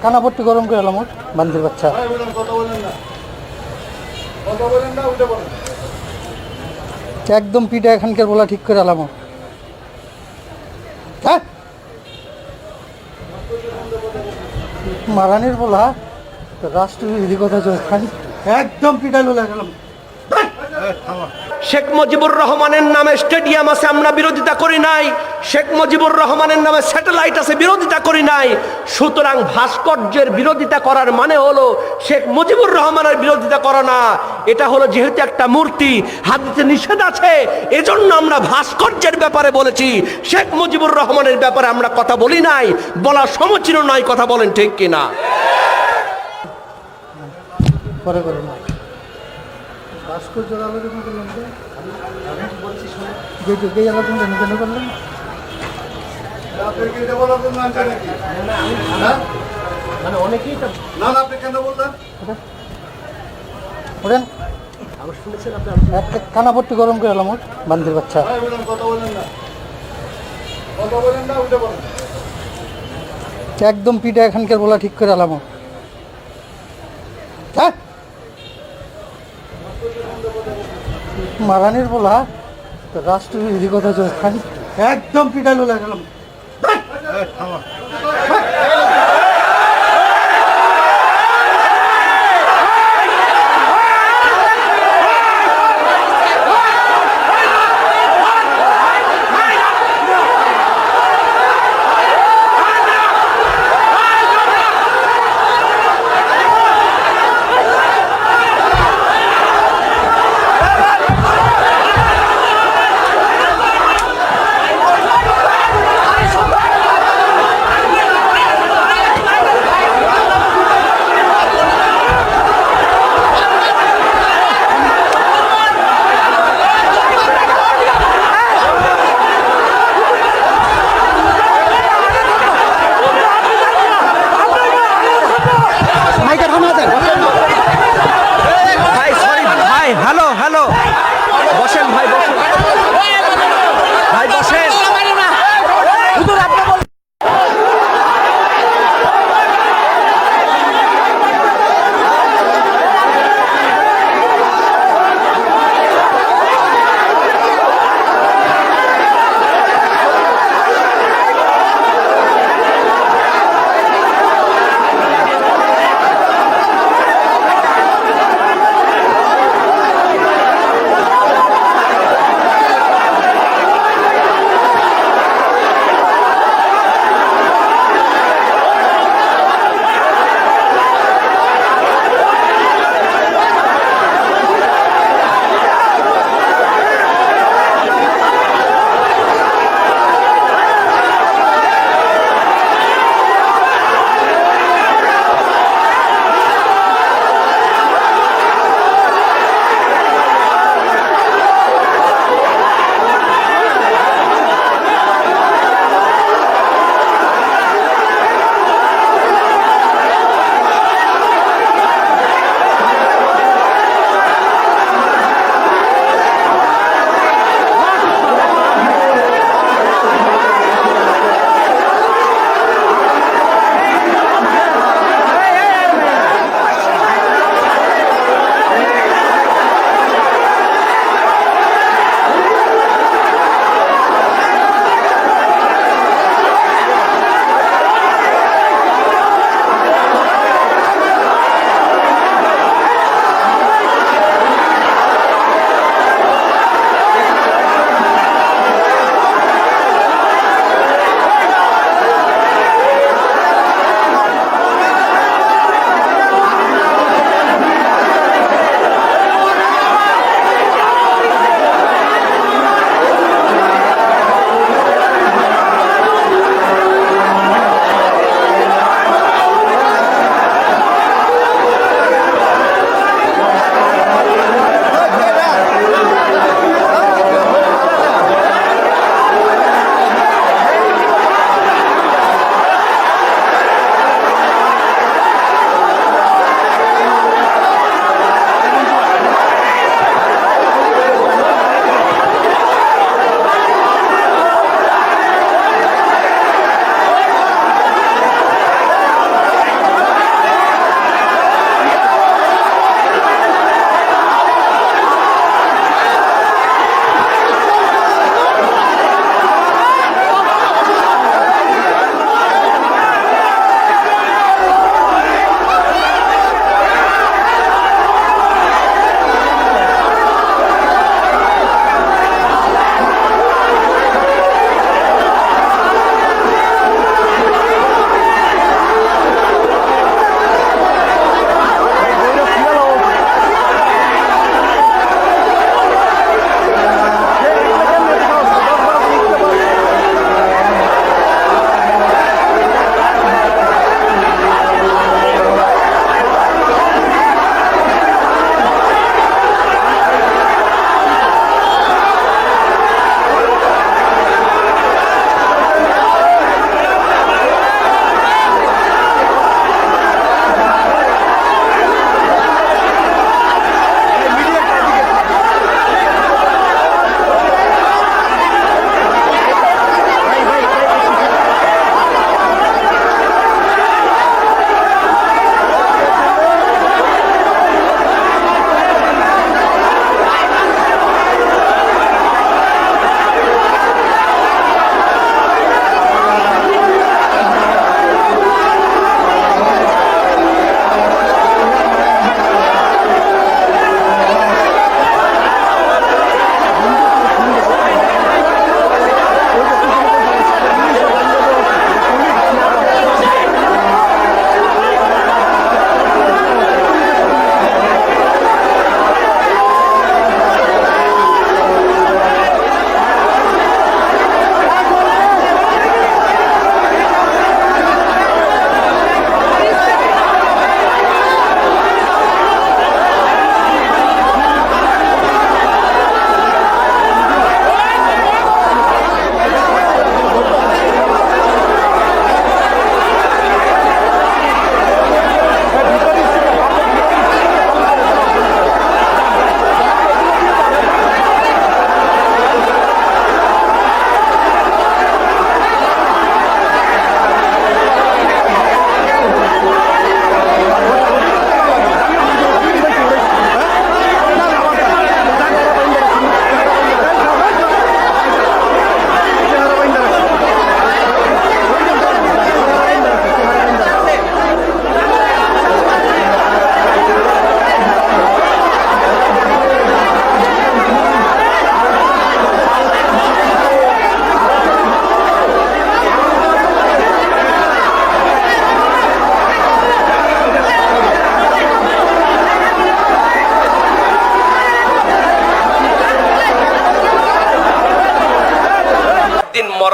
কানাপট্টি গরম করে এলাম ওর বান্দির বাচ্চা। একদম পিঠা এখানকার বলা ঠিক করে এলাম। হ্যাঁ মারানির বলা রাষ্ট্রবিরোধী কথা একদম পিঠা লোলা গেলাম। শেখ মুজিবুর রহমানের নামে স্টেডিয়াম আছে, আমরা বিরোধিতা করি নাই। শেখ মুজিবুর রহমানের নামে স্যাটেলাইট আছে, বিরোধিতা করি নাই। সুতরাং ভাস্কর্যের বিরোধিতা করার মানে হলো শেখ মুজিবুর রহমানের বিরোধিতা করা না। এটা হলো যেহেতু একটা মূর্তি, হাদিসে নিষেধ আছে, এজন্য আমরা ভাস্কর্যের ব্যাপারে বলেছি। শেখ মুজিবুর রহমানের ব্যাপারে আমরা কথা বলি নাই, বলা সমীচীন নয়। কথা বলেন ঠিক কিনা? পরে করে না ভাস্কর্যের আলোচনা করলাম তো যেই আলোচনা কেন করলাম? কানাপট্টি গরম করে এলাম ওর বান্দির বাচ্চা। একদম পিঠা এখানকার বলা ঠিক করে এলাম। হ্যাঁ মারানির বলা রাষ্ট্রবিরোধী কথা একদম পিঠা লোলা গেলাম।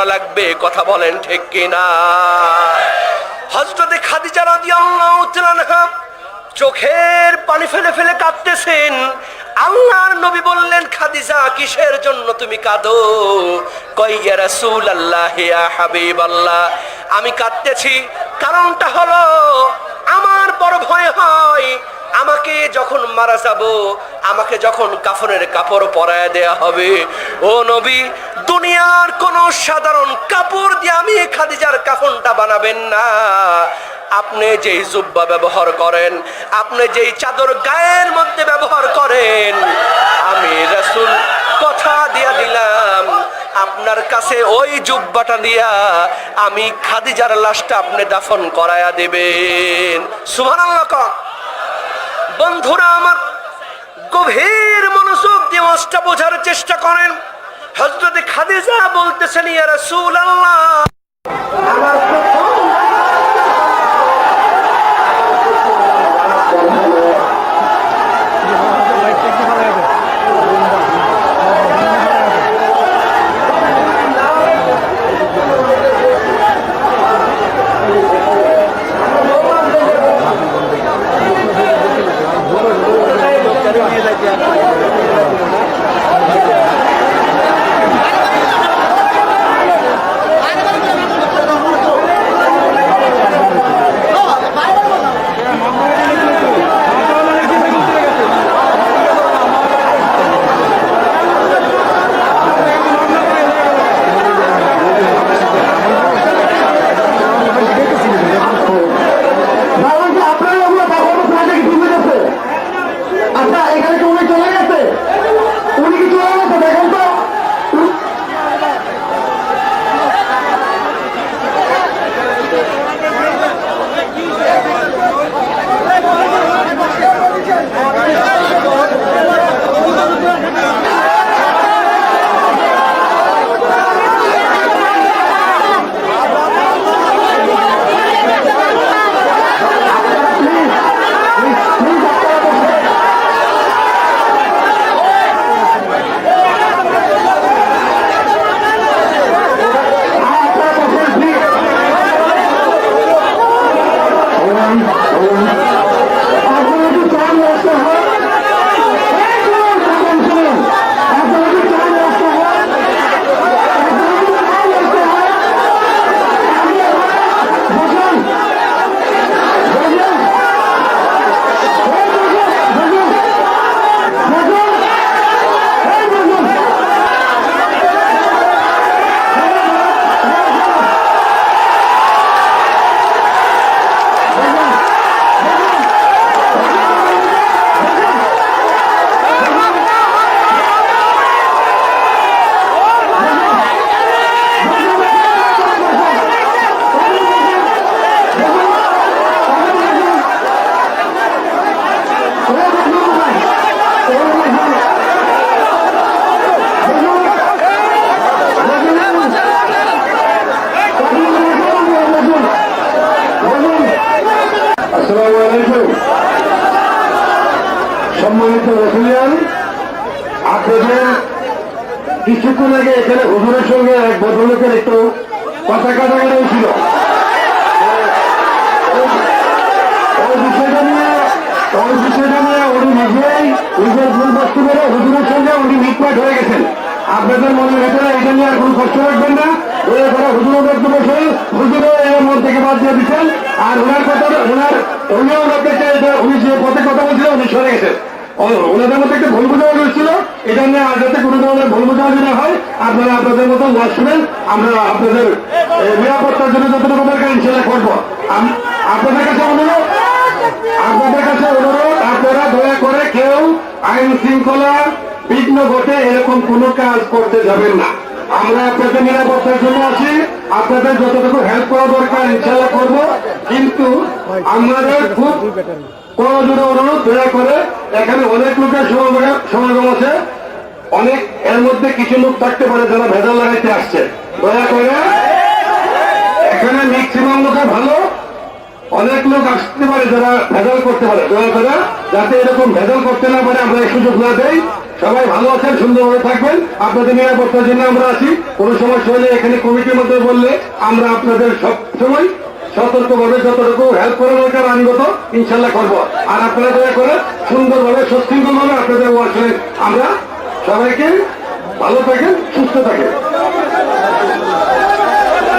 করা লাগবে। কথা বলেন ঠিক কিনা? হযরতে খাদিজা রাদিয়াল্লাহু তাআলা আনহা চোখের পানি ফেলে ফেলে কাঁদতেছেন। আল্লাহর নবী বললেন, খাদিজা কিসের জন্য তুমি কাঁদো? কই ইয়া রাসূলুল্লাহ, ইয়া হাবিবাল্লাহ, আমি কাঁদতেছি কারণটা হলো আমার বড় ভয় হয় আমাকে যখন মারা যাব, আমাকে যখন কাফনের কাপড় পরায় দেয়া হবে, ও নবী দুনিয়ার কোন সাধারণ কাপড় দিয়ে আমি খাদিজার কাফনটা বানাবেন না। আপনি যেই জুব্বা ব্যবহার করেন, আপনি যেই চাদর গায়ের মধ্যে ব্যবহার করেন, আমি রাসূল কথা দিয়া দিলাম আপনার কাছে ওই জুব্বাটা দিয়া আমি খাদিজার লাশটা আপনি দাফন করায়া দেবেন। সুবহানাল্লাহ। বন্ধুরা আমার, গভীর মনোযোগ দিয়ে ওয়াজটা বোঝার চেষ্টা করেন। হযরতে খাদিজা বলতেছেন, ইয়া রাসূলুল্লাহ, আমার সম্মানিত রসুলিয়ান, আপনাদের কিছুক্ষণ আগে এখানে হুজুরের সঙ্গে এক ভদ্রলোকের একটু কথা কাটাকাটি ছিল। ওই বিষয়টা নিয়ে উনি নিজেই নিজের ভুল বস্তু করে হুজুরের সঙ্গে উনি মিটমাট হয়ে গেছেন। আপনাদের মনে ভেতরে এটা নিয়ে আর কোনো কষ্ট রাখবেন না। ওই করে হুজুরের বক্তব্য শুনে হুজুরও এর মন থেকে বাদ দিয়ে দিচ্ছেন। আর ওনার কথা উনিও উনি যে পথে কথা বলছিলেন উনি সরে গেছেন। ওনাদের মধ্যে একটা ভুল বোঝাবুঝি হচ্ছিল, এটা নিয়ে আর যাতে কোনো ধরনের ভুল বোঝাবুঝি না হয় আপনারা আপনাদের মতো ওয়াজ শুনেন। আমরা আপনাদের নিরাপত্তার জন্য যতটুকু দরকার ইনশাল্লাহ করবো। আপনাদের কাছে অনুরোধ আপনারা দয়া করে কেউ আইন শৃঙ্খলা বিঘ্ন ঘটে এরকম কোনো কাজ করতে যাবেন না। আমরা আপনাদের নিরাপত্তার জন্য আছি, আপনাদের যতটুকু হেল্প করা দরকার ইনশাল্লাহ করব। কিন্তু আমাদের খুব করজোড়ে অনুরোধ, দয়া করে এখানে অনেক লোকের সমাগম আছে, অনেক এর মধ্যে কিছু লোক থাকতে পারে যারা ভেজাল লাগাইতে আসছে। দয়া করে এখানে ম্যাক্সিমাম লোকের ভালো, অনেক লোক আসতে পারে যারা ভেজাল করতে পারে। দয়া করে যাতে এরকম ভেজাল করতে না পারে আমরা এই সুযোগ না দেই। সবাই ভালো আছেন, সুন্দরভাবে থাকবেন। আপনাদের নিরাপত্তার জন্য আমরা আছি। কোনো সমস্যা হলে এখানে কমিটির মধ্যে বললে আমরা আপনাদের সব সময় সতর্কভাবে যতটুকু হেল্প করা দরকার আইনগত ইনশাল্লাহ করবো। আর আপনারা দয়া করে সুন্দরভাবে সুশৃঙ্খলভাবে আপনাদের ওয়ার্ক আমরা সবাইকে ভালো থাকেন, সুস্থ থাকেন।